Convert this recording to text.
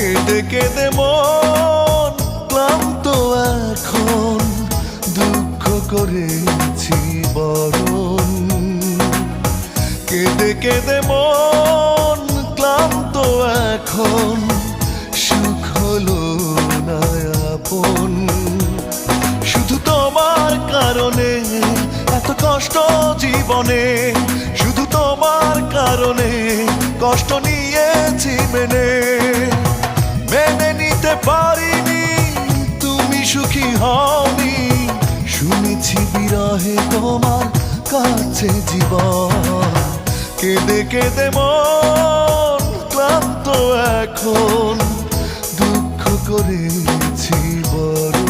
কেঁদে কেঁদে মন ক্লান্ত এখন, দুঃখ করেছি বরণ। কেঁদে কেঁদে মন ক্লান্ত এখন, সুখ হলো না আপন। শুধু তোমার কারণে এত কষ্ট জীবনে, শুধু তোমার কারণে কষ্ট নিয়েছি মেনে। মেনে নিতে পারিনি তুমি সুখী হওনি, শুনেছি বিরহে তোমার কাছে জীবন। কেঁদে কেঁদে মন ক্লান্ত এখন, দুঃখ করেছি বড়।